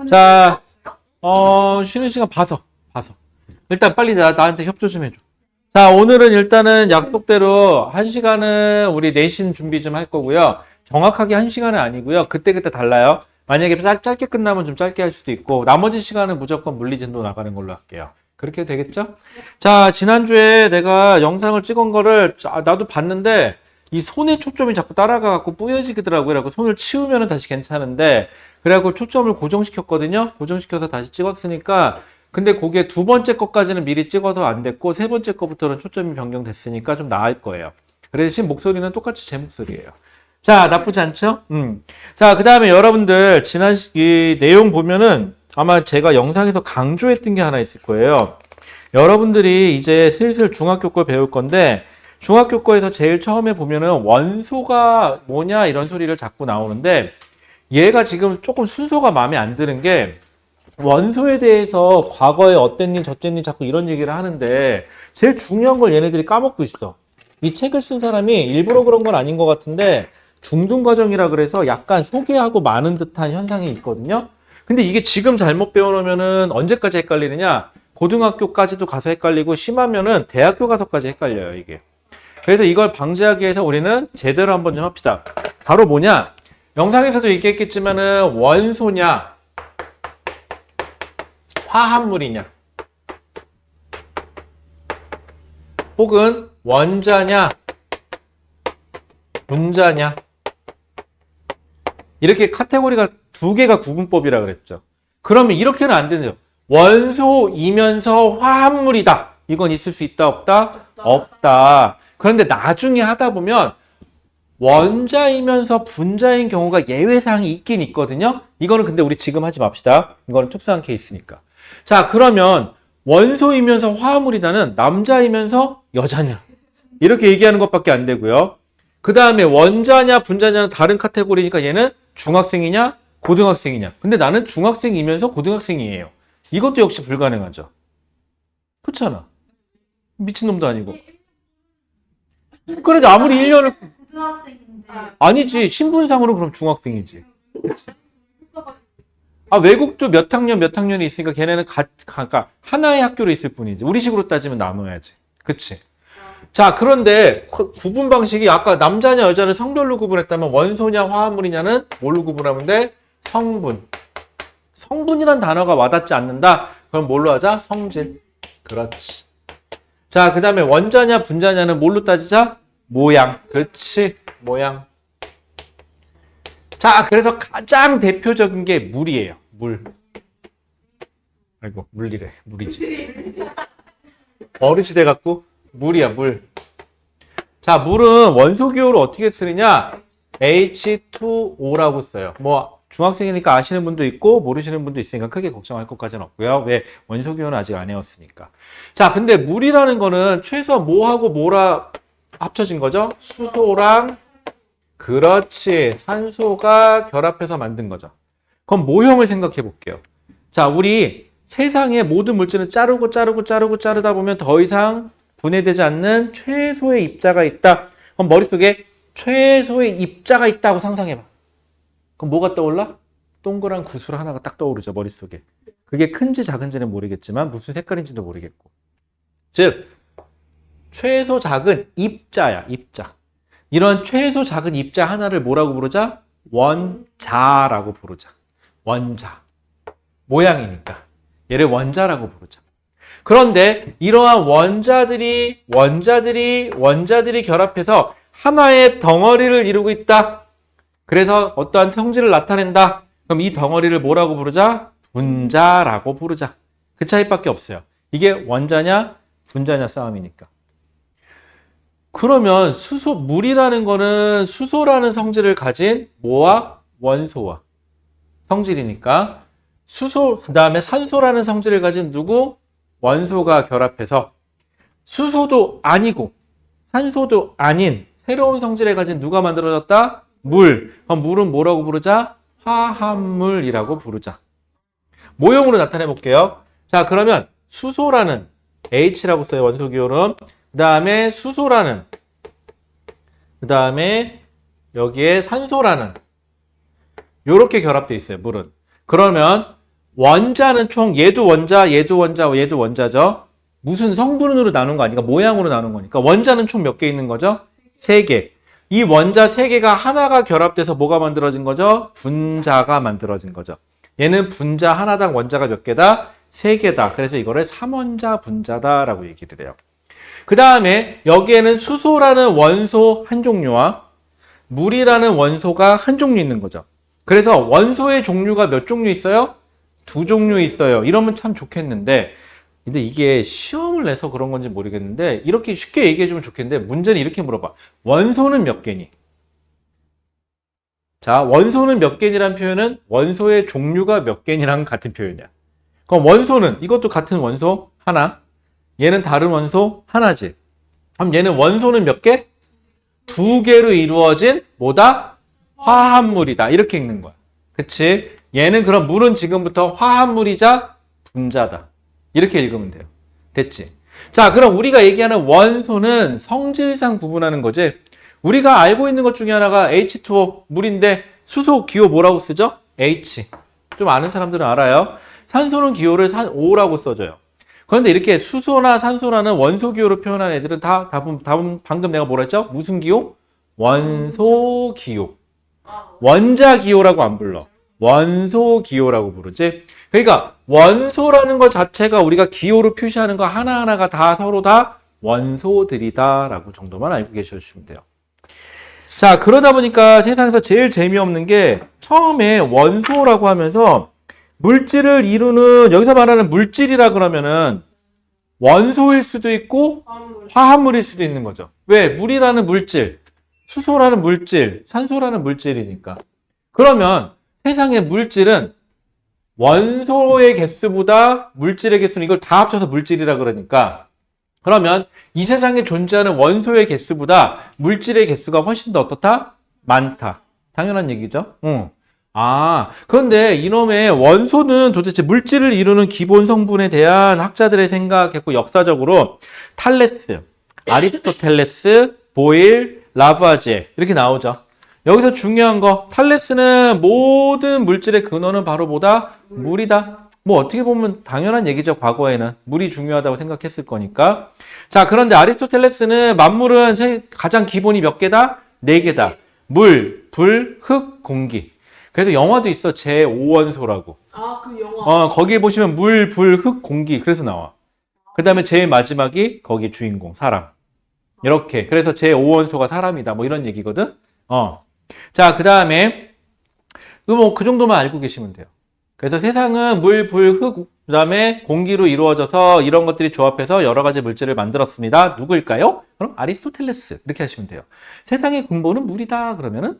자, 쉬는 시간 봐서. 일단 빨리 나한테 협조 좀 해줘. 자, 오늘은 일단은 약속대로 1시간은 우리 내신 준비 좀 할 거고요. 정확하게 1시간은 아니고요. 그때그때 달라요. 만약에 짧게 끝나면 좀 짧게 할 수도 있고, 나머지 시간은 무조건 물리진도 나가는 걸로 할게요. 그렇게 되겠죠? 자, 지난주에 내가 영상을 찍은 거를 나도 봤는데, 이 손에 초점이 자꾸 따라가갖고 뿌여지더라고요. 그래갖고 손을 치우면 다시 괜찮은데, 그래갖고 초점을 고정시켰거든요. 고정시켜서 다시 찍었으니까, 근데 그게 두 번째 것까지는 미리 찍어서 안 됐고, 세 번째 거부터는 초점이 변경됐으니까 좀 나을 거예요. 그 대신 목소리는 똑같이 제 목소리예요. 자, 나쁘지 않죠? 자, 그 다음에 여러분들, 지난 이 내용 보면은 아마 제가 영상에서 강조했던 게 하나 있을 거예요. 여러분들이 이제 슬슬 중학교 걸 배울 건데, 중학교 거에서 제일 처음에 보면은 원소가 뭐냐 이런 소리를 자꾸 나오는데, 얘가 지금 조금 순서가 마음에 안 드는 게, 원소에 대해서 과거에 어땠니 저쨌니 자꾸 이런 얘기를 하는데, 제일 중요한 걸 얘네들이 까먹고 있어. 이 책을 쓴 사람이 일부러 그런 건 아닌 것 같은데, 중등 과정이라 그래서 약간 소개하고 많은 듯한 현상이 있거든요. 근데 이게 지금 잘못 배워놓으면은 언제까지 헷갈리느냐? 고등학교까지도 가서 헷갈리고 심하면은 대학교 가서까지 헷갈려요, 이게. 그래서 이걸 방지하기 위해서 우리는 제대로 한번 좀 합시다. 바로 뭐냐? 영상에서도 얘기했겠지만은 원소냐? 화합물이냐? 혹은 원자냐? 분자냐? 이렇게 카테고리가 두 개가 구분법이라 그랬죠. 그러면 이렇게는 안 되죠. 원소이면서 화합물이다. 이건 있을 수 있다, 없다? 없다. 그런데 나중에 하다 보면 원자이면서 분자인 경우가 예외사항이 있긴 있거든요. 이거는 근데 우리 지금 하지 맙시다. 이거는 특수한 케이스니까. 자, 그러면 원소이면서 화합물이다는 남자이면서 여자냐? 이렇게 얘기하는 것밖에 안 되고요. 그 다음에 원자냐 분자냐는 다른 카테고리니까 얘는 중학생이냐 고등학생이냐. 근데 나는 중학생이면서 고등학생이에요. 이것도 역시 불가능하죠. 그렇잖아. 미친놈도 아니고. 그래도 아무리 1년을 고등학생인데. 아니지. 신분상으로 그럼 중학생이지. 아, 외국도 몇 학년이 있으니까 걔네는 그러니까 하나의 학교로 있을 뿐이지. 우리식으로 따지면 나눠야지. 그치? 자, 그런데 구분 방식이 아까 남자냐 여자를 성별로 구분했다면 원소냐 화합물이냐는 뭘로 구분하면 돼? 성분. 성분이란 단어가 와닿지 않는다? 그럼 뭘로 하자? 성질. 그렇지. 자, 그 다음에 원자냐 분자냐는 뭘로 따지자? 모양. 그렇지. 모양. 자, 그래서 가장 대표적인 게 물이에요. 물. 아이고, 물이래. 물이지. 버릇이 돼갖고 물이야, 물. 자, 물은 원소 기호를 어떻게 쓰느냐? H2O라고 써요. 뭐 중학생이니까 아시는 분도 있고 모르시는 분도 있으니까 크게 걱정할 것까지는 없고요. 왜? 원소 기호는 아직 안 외웠으니까. 자, 근데 물이라는 거는 최소 뭐하고 뭐라 합쳐진 거죠? 수소랑 그렇지. 산소가 결합해서 만든 거죠. 그럼 모형을 생각해 볼게요. 자, 우리 세상의 모든 물질은 자르다 보면 더 이상 분해되지 않는 최소의 입자가 있다. 그럼 머릿속에 최소의 입자가 있다고 상상해봐. 그럼 뭐가 떠올라? 동그란 구슬 하나가 딱 떠오르죠, 머릿속에. 그게 큰지 작은지는 모르겠지만 무슨 색깔인지도 모르겠고. 즉, 최소 작은 입자야, 입자. 이런 최소 작은 입자 하나를 뭐라고 부르자? 원자라고 부르자. 원자. 모양이니까. 얘를 원자라고 부르자. 그런데 이러한 원자들이 결합해서 하나의 덩어리를 이루고 있다. 그래서 어떠한 성질을 나타낸다. 그럼 이 덩어리를 뭐라고 부르자? 분자라고 부르자. 그 차이밖에 없어요. 이게 원자냐 분자냐 싸움이니까. 그러면 물이라는 거는 수소라는 성질을 가진 뭐와? 원소와 성질이니까 수소, 그 다음에 산소라는 성질을 가진 누구? 원소가 결합해서 수소도 아니고 산소도 아닌 새로운 성질을 가진 누가 만들어졌다? 물. 그럼 물은 뭐라고 부르자? 화합물이라고 부르자. 모형으로 나타내 볼게요. 자, 그러면 수소라는 H라고 써요. 원소 기호는. 그 다음에 수소라는, 그 다음에 여기에 산소라는 요렇게 결합되어 있어요. 물은. 그러면 원자는 총 얘도 원자, 얘도 원자, 얘도 원자죠. 무슨 성분으로 나눈 거 아니까 모양으로 나눈 거니까 원자는 총 몇 개 있는 거죠? 3개. 이 원자 3개가 하나가 결합돼서 뭐가 만들어진 거죠? 분자가 만들어진 거죠. 얘는 분자 하나당 원자가 몇 개다? 3개다. 그래서 이거를 삼원자 분자다라고 얘기를 해요. 그 다음에 여기에는 수소라는 원소 한 종류와 물이라는 원소가 한 종류 있는 거죠. 그래서 원소의 종류가 몇 종류 있어요? 2종류 있어요. 이러면 참 좋겠는데 근데 이게 시험을 내서 그런 건지 모르겠는데 이렇게 쉽게 얘기해주면 좋겠는데 문제는 이렇게 물어봐. 원소는 몇 개니? 자, 원소는 몇 개니라는 표현은 원소의 종류가 몇 개니랑 같은 표현이야. 그럼 원소는 이것도 같은 원소 하나, 얘는 다른 원소 하나지. 그럼 얘는 원소는 몇 개? 2개로 이루어진 뭐다? 화합물이다. 이렇게 읽는 거야. 그치? 얘는 그럼 물은 지금부터 화합물이자 분자다. 이렇게 읽으면 돼요. 됐지? 자, 그럼 우리가 얘기하는 원소는 성질상 구분하는 거지. 우리가 알고 있는 것 중에 하나가 H2O, 물인데 수소 기호 뭐라고 쓰죠? H. 좀 아는 사람들은 알아요. 산소는 기호를 O라고 써줘요. 그런데 이렇게 수소나 산소라는 원소 기호로 표현한 애들은 다 방금 내가 뭐라 했죠? 무슨 기호? 원소 기호. 원자 기호라고 안 불러. 원소 기호라고 부르지. 그러니까 원소라는 것 자체가 우리가 기호로 표시하는 거 하나하나가 다 서로 다 원소들이다 라고 정도만 알고 계셔주시면 돼요. 자, 그러다 보니까 세상에서 제일 재미없는 게 처음에 원소라고 하면서 물질을 이루는, 여기서 말하는 물질이라 그러면은 원소일 수도 있고 화합물일 수도 있는 거죠. 왜? 물이라는 물질, 수소라는 물질, 산소라는 물질이니까. 그러면 세상의 물질은 원소의 개수보다 물질의 개수는 이걸 다 합쳐서 물질이라 그러니까 그러면 이 세상에 존재하는 원소의 개수보다 물질의 개수가 훨씬 더 어떻다? 많다. 당연한 얘기죠. 그런데 이놈의 원소는 도대체 물질을 이루는 기본 성분에 대한 학자들의 생각했고 역사적으로 탈레스, 아리스토텔레스, 보일, 라부아제 이렇게 나오죠. 여기서 중요한 거, 탈레스는 모든 물질의 근원은 바로 뭐다? 물이다. 뭐 어떻게 보면 당연한 얘기죠. 과거에는 물이 중요하다고 생각했을 거니까. 자, 그런데 아리스토텔레스는 만물은 가장 기본이 몇 개다? 4개다. 물, 불, 흙, 공기. 그래서 영화도 있어. 제5원소라고. 아, 그 영화. 거기에 보시면 물, 불, 흙, 공기. 그래서 나와. 그 다음에 제일 마지막이 거기 주인공, 사람. 이렇게. 그래서 제5원소가 사람이다. 뭐 이런 얘기거든. 자, 그 다음에 그 정도만 알고 계시면 돼요. 그래서 세상은 물, 불, 흙, 그 다음에 공기로 이루어져서 이런 것들이 조합해서 여러 가지 물질을 만들었습니다. 누구일까요? 그럼 아리스토텔레스. 이렇게 하시면 돼요. 세상의 근본은 물이다. 그러면은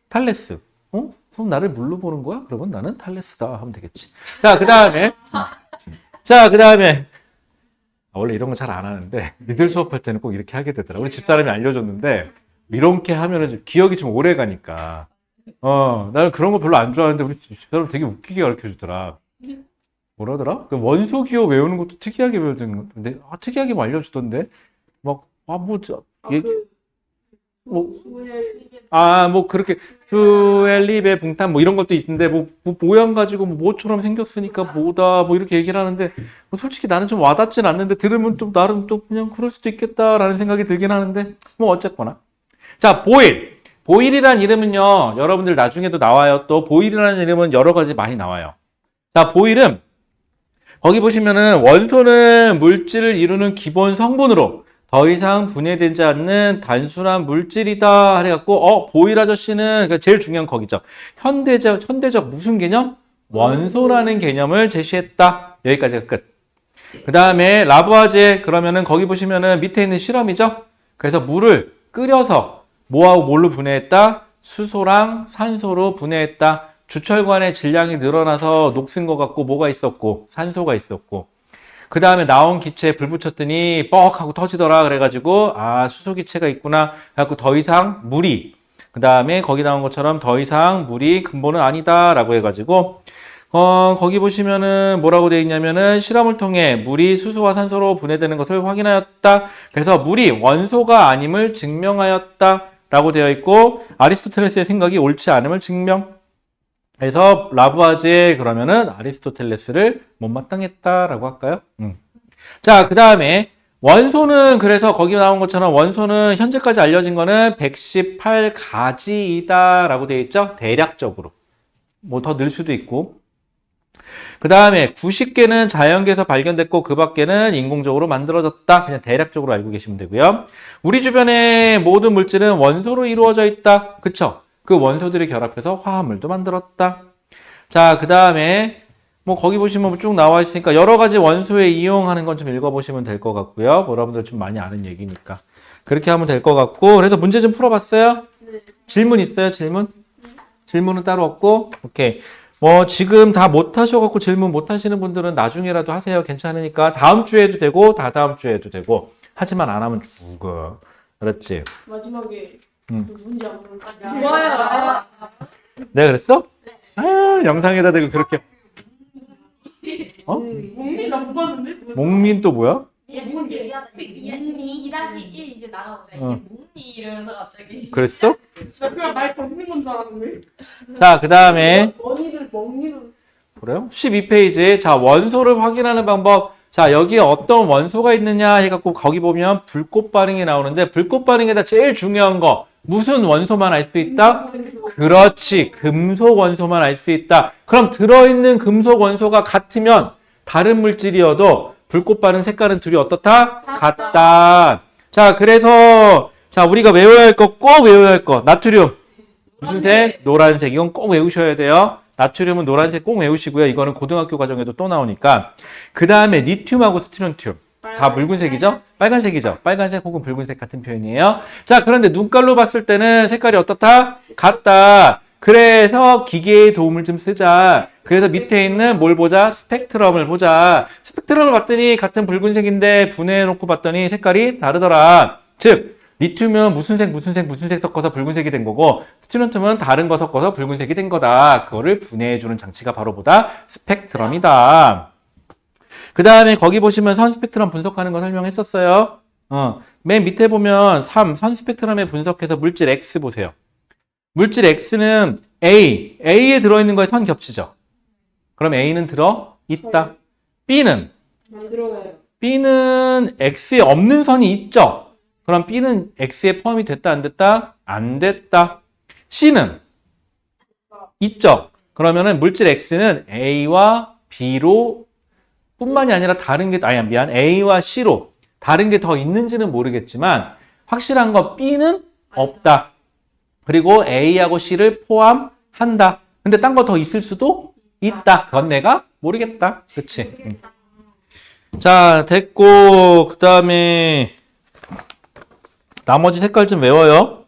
탈레스. 그럼 나를 물로 보는 거야? 그러면 나는 탈레스다. 하면 되겠지. 자, 그 다음에. 원래 이런 거 잘 안 하는데, 니들 수업할 때는 꼭 이렇게 하게 되더라. 우리 집사람이 알려줬는데, 이렇게 하면은 기억이 좀 오래 가니까. 나는 그런 거 별로 안 좋아하는데 우리 집사람 되게 웃기게 가르쳐 주더라. 뭐라더라? 그 원소 기호 외우는 것도 특이하게 배우는 건데, 특이하게 뭐 알려주던데. 그렇게 수엘립의 붕탄 뭐 이런 것도 있는데 모양 가지고 뭐처럼 생겼으니까 뭐다 뭐 이렇게 얘기를 하는데 솔직히 나는 좀 와닿진 않는데 들으면 좀 나름 좀 그냥 그럴 수도 있겠다라는 생각이 들긴 하는데 뭐 어쨌거나. 자, 보일. 보일이라는 이름은요, 여러분들 나중에도 나와요. 또 보일이라는 이름은 여러 가지 많이 나와요. 자, 보일은 거기 보시면은 원소는 물질을 이루는 기본 성분으로 더 이상 분해되지 않는 단순한 물질이다 해갖고 보일 아저씨는 그러니까 제일 중요한 거기죠. 현대적 무슨 개념? 원소라는 개념을 제시했다. 여기까지가 끝. 그 다음에 라부아제 그러면은 거기 보시면은 밑에 있는 실험이죠. 그래서 물을 끓여서 뭐하고 뭘로 분해했다? 수소랑 산소로 분해했다. 주철관의 질량이 늘어나서 녹슨 것 같고 뭐가 있었고 산소가 있었고 그 다음에 나온 기체에 불 붙였더니 뻑 하고 터지더라. 그래가지고 수소 기체가 있구나. 그래갖고 더 이상 물이 그 다음에 거기 나온 것처럼 더 이상 물이 근본은 아니다 라고 해가지고 거기 보시면은 뭐라고 되어 있냐면은 실험을 통해 물이 수소와 산소로 분해되는 것을 확인하였다. 그래서 물이 원소가 아님을 증명하였다 라고 되어 있고 아리스토텔레스의 생각이 옳지 않음을 증명. 그래서 라부아제 그러면은 아리스토텔레스를 못마땅했다라고 할까요? 자, 그 다음에 원소는 그래서 거기 나온 것처럼 원소는 현재까지 알려진 거는 118가지이다라고 되어 있죠? 대략적으로. 뭐 더 늘 수도 있고. 그 다음에 90개는 자연계에서 발견됐고 그 밖에는 인공적으로 만들어졌다. 그냥 대략적으로 알고 계시면 되고요. 우리 주변의 모든 물질은 원소로 이루어져 있다. 그쵸? 그 원소들이 결합해서 화합물도 만들었다. 자, 그 다음에 뭐 거기 보시면 쭉 나와 있으니까 여러 가지 원소에 이용하는 건 좀 읽어보시면 될 것 같고요. 여러분들 좀 많이 아는 얘기니까. 그렇게 하면 될 것 같고. 그래서 문제 좀 풀어봤어요? 네. 질문 있어요? 질문? 질문은 따로 없고. 오케이. 뭐 지금 다 못하셔갖고 질문 못하시는 분들은 나중에라도 하세요. 괜찮으니까. 다음 주에 해도 되고 다다음 주에 해도 되고. 하지만 안 하면 죽어. 알았지? 마지막에 응. 그 문제 안 물어볼까? 좋아요. 내가 그랬어? 아, 영상에다 대고 그렇게. 어? 목이 나못 봤는데? 목민 또 뭐야? 목니 2-1 이제 나가보자. 어. 이게 목니 이러면서 갑자기. 그랬어? 나 그냥 말 거짓는 건 줄 알았는데. 자, 그 다음에 원이를 먹니를. 그래요? 12페이지. 자, 원소를 확인하는 방법. 자, 여기에 어떤 원소가 있느냐 해갖고 거기 보면 불꽃 반응이 나오는데 불꽃 반응에다 제일 중요한 거 무슨 원소만 알 수 있다? 그렇지. 금속 원소만 알 수 있다. 그럼 들어있는 금속 원소가 같으면 다른 물질이어도 불꽃 반응 색깔은 둘이 어떻다? 같다. 자, 그래서 자, 우리가 외워야 할 거 꼭 외워야 할 거. 나트륨. 무슨 색? 노란색. 이건 꼭 외우셔야 돼요. 나트륨은 노란색 꼭 외우시고요. 이거는 고등학교 과정에도 또 나오니까. 그 다음에 리튬하고 스트론튬. 다 붉은색이죠? 빨간색이죠? 빨간색 혹은 붉은색 같은 표현이에요. 자, 그런데 눈깔로 봤을 때는 색깔이 어떻다? 같다. 그래서 기계의 도움을 좀 쓰자. 그래서 밑에 있는 뭘 보자? 스펙트럼을 보자. 스펙트럼을 봤더니 같은 붉은색인데 분해해놓고 봤더니 색깔이 다르더라. 즉, 리튬은 무슨 색 섞어서 붉은색이 된 거고 스트론튬은 다른 거 섞어서 붉은색이 된 거다. 그거를 분해해주는 장치가 바로 보다 스펙트럼이다. 그 다음에 거기 보시면 선 스펙트럼 분석하는 거 설명했었어요. 맨 밑에 보면 3, 선 스펙트럼에 분석해서 물질 X 보세요. 물질 X는 A에 들어있는 거에 선 겹치죠. 그럼 A는 들어있다. B는 만들어요. B는 X에 없는 선이 있죠. 그럼 B는 X에 포함이 됐다, 안 됐다? 안 됐다. C는 있죠. 그러면은 물질 X는 A와 B로 뿐만이 아니라 다른 게, A와 C로 다른 게 더 있는지는 모르겠지만 확실한 건 B는 없다. 그리고 A하고 C를 포함한다. 근데 딴 거 더 있을 수도 있다. 그건 내가 모르겠다. 그치? 자, 됐고, 그 다음에 나머지 색깔 좀 외워요.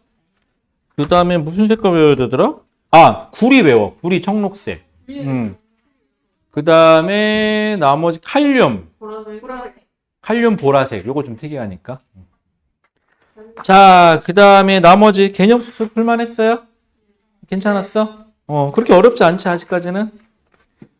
그 다음에 무슨 색깔 외워야 되더라? 아, 구리 외워. 구리 청록색. 그 다음에 나머지 칼륨. 보라색. 칼륨 보라색. 요거 좀 특이하니까. 자, 그 다음에 나머지 개념 숙소 풀만했어요? 괜찮았어? 그렇게 어렵지 않지, 아직까지는.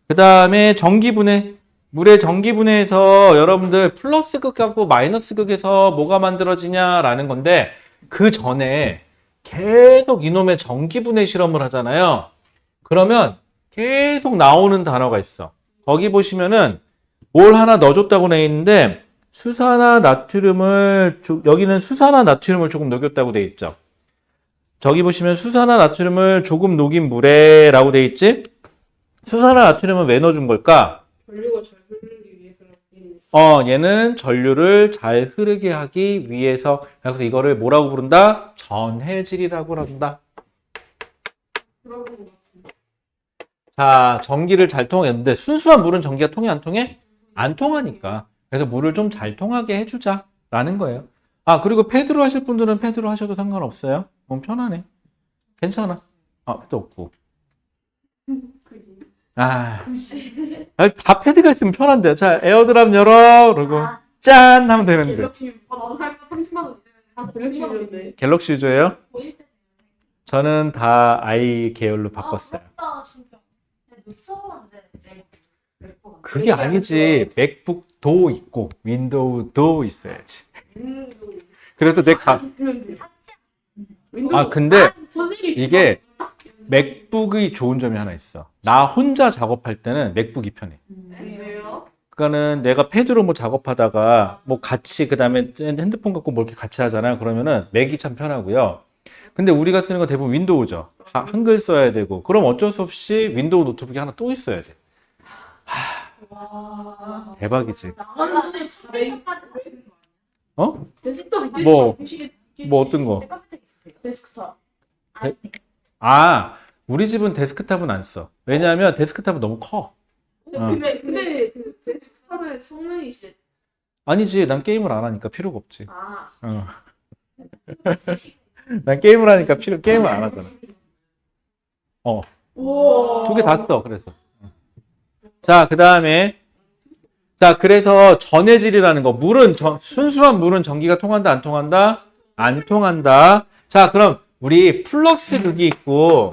그 다음에 전기분해. 물의 전기분해에서 여러분들 플러스 극하고 마이너스 극에서 뭐가 만들어지냐라는 건데 그 전에 계속 이놈의 전기분해 실험을 하잖아요. 그러면 계속 나오는 단어가 있어. 거기 보시면은 뭘 하나 넣어줬다고 돼 있는데 여기는 수산화 나트륨을 조금 녹였다고 돼 있죠. 저기 보시면 수산화 나트륨을 조금 녹인 물에 라고 돼 있지? 수산화 나트륨은 왜 넣어준 걸까? 전류가 잘 흐르기 위해서. 얘는 전류를 잘 흐르게 하기 위해서. 그래서 이거를 뭐라고 부른다? 전해질이라고 한다. 자, 전기를 잘 통하겠는데 순수한 물은 전기가 통해 안 통해? 안 통하니까. 그래서 물을 좀 잘 통하게 해주자라는 거예요. 아, 그리고 패드로 하실 분들은 패드로 하셔도 상관없어요. 너무 편하네. 괜찮아. 패드 없고. 다 패드가 있으면 편한데. 자, 에어드랍 열어. 그리고 짠! 하면 되는데. 갤럭시, 나도 살까 30만 원. 갤럭시 유저인데. 갤럭시 유저예요? 보일 때 저는 다 i 계열로 바꿨어요. 부럽다 진짜. 놓쳐봤는데 맥북. 그게 아니지. 맥북도 있고 윈도우도 있어야지. 그래서 윈도우. 근데 선생님 이게 맥북이 좋은 점이 하나 있어. 나 혼자 작업할 때는 맥북이 편해. 왜요? 그러니까는 내가 패드로 뭐 작업하다가 뭐 같이 그다음에 핸드폰 갖고 뭐 이렇게 같이 하잖아요. 그러면은 맥이 참 편하고요. 근데 우리가 쓰는 건 대부분 윈도우죠. 한글 써야 되고. 그럼 어쩔 수 없이 윈도우 노트북이 하나 또 있어야 돼. 와. 대박이지. 나갔는데 컴퓨터까지 어? 데스크톱 있겠지? 뭐, 보시겠- 뭐 어떤 거? 컴퓨터 있으세요? 데스크탑. 아, 우리 집은 데스크탑은 안 써. 왜냐하면 데스크탑은 너무 커. 근데 그 데스크탑의 성능이시래. 아니지, 난 게임을 안 하니까 필요가 없지. 아. 어. 난 게임을 하니까 게임을 안 하잖아. 우와. 두 개 다 써, 그래서. 자, 그 다음에. 자, 그래서 전해질이라는 거. 순수한 물은 전기가 통한다, 안 통한다? 안 통한다. 자, 그럼 우리 플러스 극이 있고,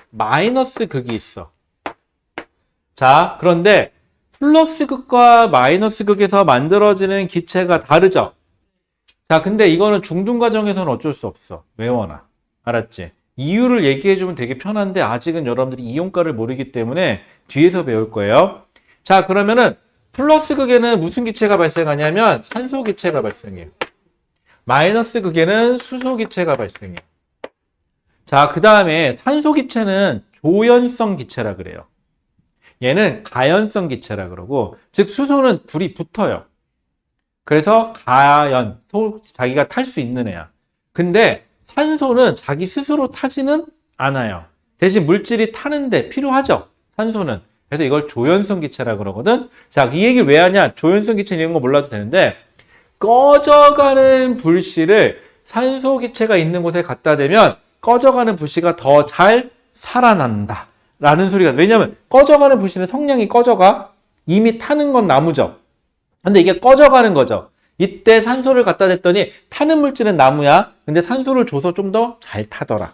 마이너스 극이 있어. 자, 그런데 플러스 극과 마이너스 극에서 만들어지는 기체가 다르죠? 자, 근데 이거는 중등 과정에서는 어쩔 수 없어. 외워놔. 알았지? 이유를 얘기해주면 되게 편한데 아직은 여러분들이 이용가를 모르기 때문에 뒤에서 배울 거예요. 자, 그러면은 플러스 극에는 무슨 기체가 발생하냐면 산소 기체가 발생해요. 마이너스 극에는 수소 기체가 발생해요. 자, 그 다음에 산소 기체는 조연성 기체라 그래요. 얘는 가연성 기체라 그러고, 즉 수소는 둘이 붙어요. 그래서 가연, 자기가 탈 수 있는 애야. 근데 산소는 자기 스스로 타지는 않아요. 대신 물질이 타는데 필요하죠. 산소는. 그래서 이걸 조연성 기체라 그러거든. 자, 이 얘기를 왜 하냐? 조연성 기체 이런 거 몰라도 되는데, 꺼져가는 불씨를 산소 기체가 있는 곳에 갖다 대면 꺼져가는 불씨가 더 잘 살아난다. 라는 소리가. 왜냐면 꺼져가는 불씨는 성량이 꺼져가. 이미 타는 건 나무죠. 근데 이게 꺼져가는 거죠. 이때 산소를 갖다 댔더니 타는 물질은 나무야. 근데 산소를 줘서 좀 더 잘 타더라.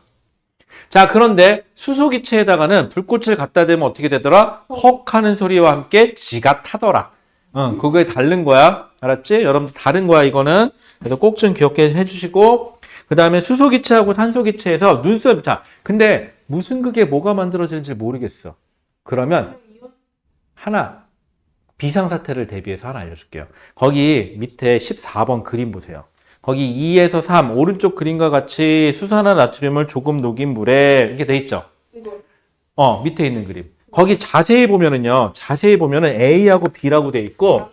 자, 그런데 수소 기체에다가는 불꽃을 갖다 대면 어떻게 되더라? 헉 하는 소리와 함께 지가 타더라. 그거에 다른 거야. 알았지? 여러분들 다른 거야, 이거는. 그래서 꼭 좀 기억해 주시고, 그 다음에 수소 기체하고 산소 기체에서 눈썹, 자, 근데 무슨 극에 뭐가 만들어지는지 모르겠어. 그러면 하나, 비상사태를 대비해서 하나 알려줄게요. 거기 밑에 14번 그림 보세요. 거기 2에서 3, 오른쪽 그림과 같이 수산화 나트륨을 조금 녹인 물에 이렇게 돼 있죠? 이거. 밑에 있는 그림. 거기 자세히 보면은요, A하고 B라고 돼 있고,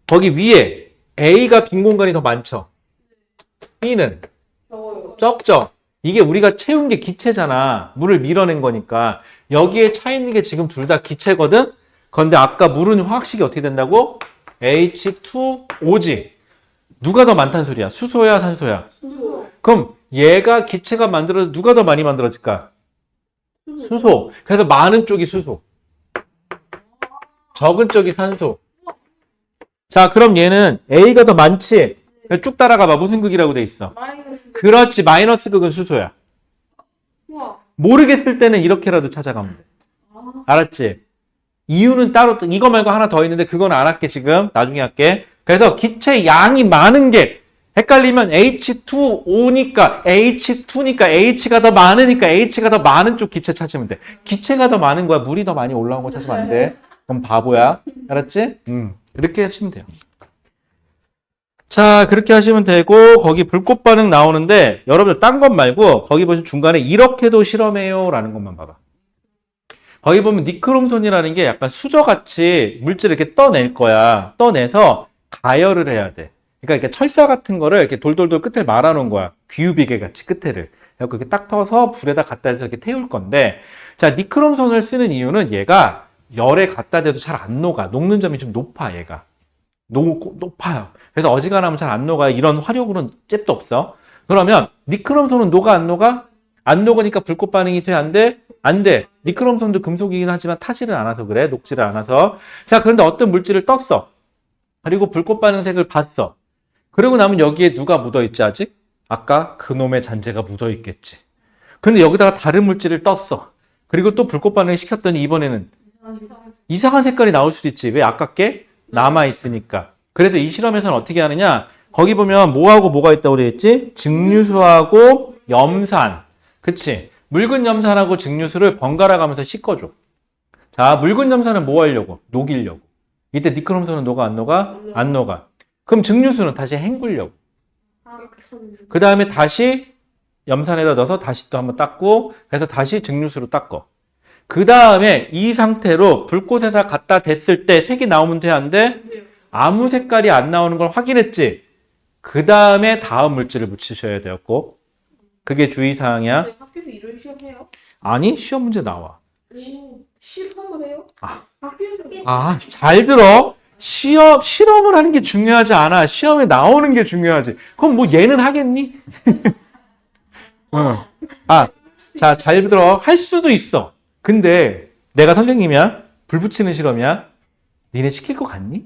거기 위에 A가 빈 공간이 더 많죠? B는 적어요. 적죠? 이게 우리가 채운 게 기체잖아. 물을 밀어낸 거니까. 여기에 차 있는 게 지금 둘 다 기체거든? 그런데 아까 물은 화학식이 어떻게 된다고? H2O지. 누가 더 많다는 소리야? 수소야, 산소야? 수소. 그럼 얘가 기체가 만들어져 누가 더 많이 만들어질까? 수소. 그래서 많은 쪽이 수소. 적은 쪽이 산소. 자, 그럼 얘는 A가 더 많지? 쭉 따라가봐. 무슨 극이라고 돼 있어? 마이너스. 그렇지. 마이너스 극은 수소야. 우와. 모르겠을 때는 이렇게라도 찾아가면 돼. 알았지? 이유는 따로, 이거 말고 하나 더 있는데 그건 안 할게, 지금. 나중에 할게. 그래서 기체 양이 많은 게 헷갈리면 H2O니까 H2니까 H가 더 많으니까 H가 더 많은 쪽 기체 찾으면 돼. 기체가 더 많은 거야. 물이 더 많이 올라온 거 찾으면 안 돼. 그럼 바보야. 알았지? 이렇게 하시면 돼요. 자, 그렇게 하시면 되고, 거기 불꽃 반응 나오는데, 여러분들 딴 것 말고, 거기 보시면 중간에 이렇게도 실험해요. 라는 것만 봐봐. 거기 보면 니크롬손이라는 게 약간 수저같이 물질을 이렇게 떠낼 거야. 떠내서 가열을 해야 돼. 그러니까 이렇게 철사 같은 거를 이렇게 돌돌돌 끝을 말아놓은 거야. 귀유비계 같이 끝에를. 그래서 이렇게 딱 터서 불에다 갖다 대서 이렇게 태울 건데, 자, 니크롬손을 쓰는 이유는 얘가 열에 갖다 대도 잘 안 녹아. 녹는 점이 좀 높아, 얘가. 높아요. 그래서 어지간하면 잘 안 녹아요. 이런 화력으로는 잽도 없어. 그러면 니크롬손은 녹아, 안 녹아? 안 녹으니까 불꽃 반응이 돼, 안 돼? 안 돼. 니크롬손도 금속이긴 하지만 타지를 않아서 그래. 녹지를 않아서. 자, 그런데 어떤 물질을 떴어. 그리고 불꽃 반응색을 봤어. 그러고 나면 여기에 누가 묻어있지, 아직? 아까 그놈의 잔재가 묻어있겠지. 근데 여기다가 다른 물질을 떴어. 그리고 또 불꽃 반응을 시켰더니 이번에는 이상한 색깔이 나올 수도 있지. 왜 아깝게? 남아있으니까. 그래서 이 실험에서는 어떻게 하느냐? 거기 보면 뭐하고 뭐가 있다고 그랬지? 증류수하고 염산. 그치? 묽은 염산하고 증류수를 번갈아 가면서 씻어줘. 자, 묽은 염산은 뭐 하려고? 녹이려고. 이때 니크롬산은 녹아, 안 녹아? 안 녹아. 그럼 증류수는 다시 헹구려고. 아, 그렇죠. 그 다음에 다시 염산에다 넣어서 다시 또 한번 닦고, 그래서 다시 증류수로 닦어. 그 다음에 이 상태로 불꽃에서 갖다 댔을 때 색이 나오면 돼, 안 돼? 네. 아무 색깔이 안 나오는 걸 확인했지? 그 다음에 다음 물질을 묻히셔야 돼요, 꼭. 그게 주의사항이야. 네, 학교에서 이런 시험 해요? 아니, 시험 문제 나와. 실험을 해요? 아. 학교에서 아, 잘 들어. 실험을 하는 게 중요하지 않아. 시험에 나오는 게 중요하지. 그럼 뭐 얘는 하겠니? 아, 자, 잘 들어. 할 수도 있어. 근데 내가 선생님이야? 불 붙이는 실험이야? 니네 시킬 것 같니?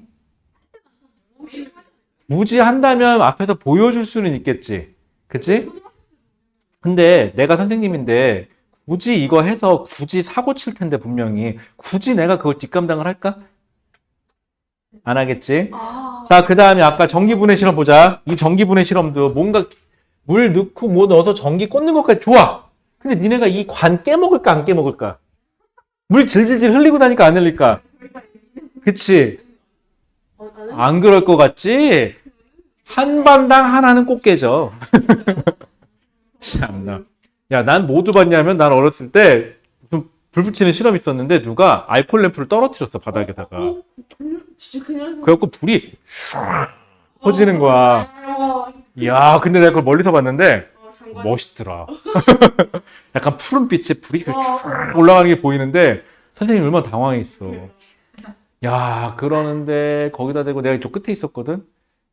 굳이 한다면 앞에서 보여줄 수는 있겠지. 그치? 근데 내가 선생님인데 굳이 이거 해서 굳이 사고 칠 텐데 분명히 굳이 내가 그걸 뒷감당을 할까? 안 하겠지? 아, 자, 그 다음에 아까 전기분해 실험 보자. 이 전기분해 실험도 뭔가 물 넣고 뭐 넣어서 전기 꽂는 것까지 좋아. 근데 니네가 이 관 깨먹을까 안 깨먹을까? 물 질질질 흘리고 다니까 안 흘릴까? 그치? 나는 안 그럴 것 같지? 한 반당 하나는 꼭 깨져. 참나. 야, 난 뭐 두봤냐면 난 어렸을 때 무슨 불 붙이는 실험이 있었는데 누가 알코올 램프를 떨어뜨렸어, 바닥에다가. 진짜 그냥 그래갖고 불이 쫙 퍼지는 거야. 이야, 근데 내가 그걸 멀리서 봤는데 멋있더라. 약간 푸른빛에 불이 쫙 올라가는 게 보이는데 선생님이 얼마나 당황했어. 야, 그러는데 거기다 대고 내가 이쪽 끝에 있었거든.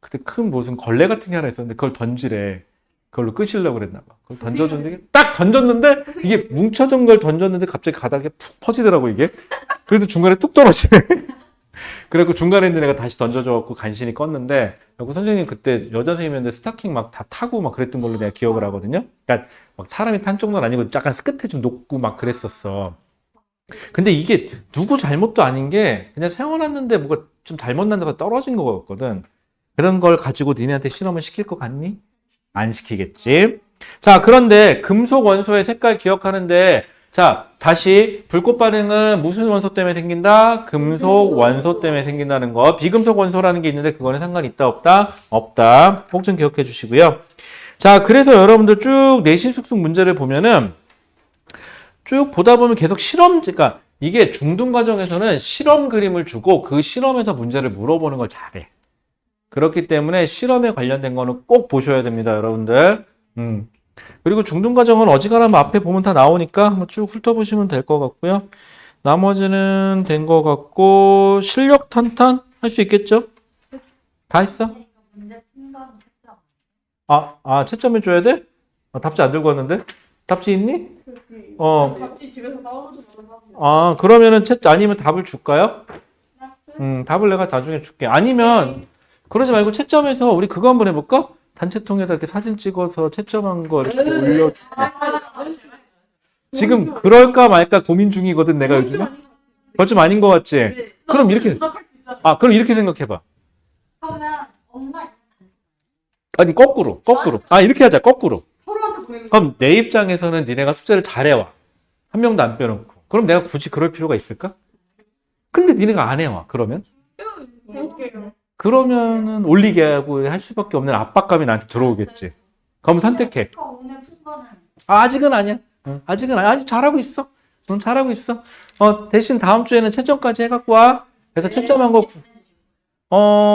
그때 큰 무슨 걸레 같은 게 하나 있었는데 그걸 던지래. 그걸로 끄시려고 그랬나 봐. 그걸 던져줬는데 딱 던졌는데 이게 뭉쳐진 걸 던졌는데 갑자기 바닥에 푹 퍼지더라고 이게. 그래서 중간에 뚝 떨어지네. 그래갖고 중간에 있는 애가 다시 던져줘갖고 간신히 껐는데 그리고 선생님 그때 여자 선생님이었는데 스타킹 막 다 타고 막 그랬던 걸로 내가 기억을 하거든요. 그러니까 막 사람이 탄 정도는 아니고 약간 끝에 좀 높고 막 그랬었어. 근데 이게 누구 잘못도 아닌 게 그냥 세워놨는데 뭐가 좀 잘못 난다고 떨어진 거였거든. 그런 걸 가지고 니네한테 실험을 시킬 것 같니? 안 시키겠지. 자, 그런데 금속 원소의 색깔 기억하는데 자, 다시 불꽃 반응은 무슨 원소 때문에 생긴다? 금속 원소 때문에 생긴다는 거. 비금속 원소라는 게 있는데 그거는 상관이 있다 없다? 없다. 꼭 좀 기억해 주시고요. 자, 그래서 여러분들 쭉 내신 숙속 문제를 보면은 쭉 보다 보면 계속 실험, 그러니까 이게 중등 과정에서는 실험 그림을 주고 그 실험에서 문제를 물어보는 걸 잘해. 그렇기 때문에 실험에 관련된 거는 꼭 보셔야 됩니다, 여러분들. 그리고 중등 과정은 어지간하면 앞에 보면 다 나오니까 한번 쭉 훑어보시면 될 것 같고요. 나머지는 된 것 같고 실력 탄탄 할 수 있겠죠? 다 했어? 문제 푼 거는 채점. 채점해 줘야 돼? 답지 안 들고 왔는데? 답지 있니? 같이 집에서 다운로드 받아서 그러면은 아니면 답을 줄까요? 답을 내가 나중에 줄게. 아니면 그러지 말고 채점해서 우리 그거 한번 해볼까? 단체통에다 이렇게 사진 찍어서 채점한 거 이렇게 올려줄게. 지금 그럴까 말까 고민 중이거든 내가 요즘에. 그거 좀 아닌 것 같지? 네. 그럼 이렇게 그럼 이렇게 생각해봐. 그러면 엄마 아니 거꾸로 이렇게 하자 거꾸로. 서로한테 보내는 그럼 내 입장에서는 니네가 숙제를 잘해와. 한 명도 안 빼놓고. 그럼 내가 굳이 그럴 필요가 있을까? 근데 니네가 안 해와. 그러면? 해볼게요. 그러면은 올리게 하고 할 수밖에 없는 압박감이 나한테 들어오겠지. 그럼 선택해. 오늘 푼 거는 아직은 아니야. 아직은 아니야. 아직 잘하고 있어. 잘하고 있어. 대신 다음 주에는 채점까지 해갖고 와. 그래서 채점한 거,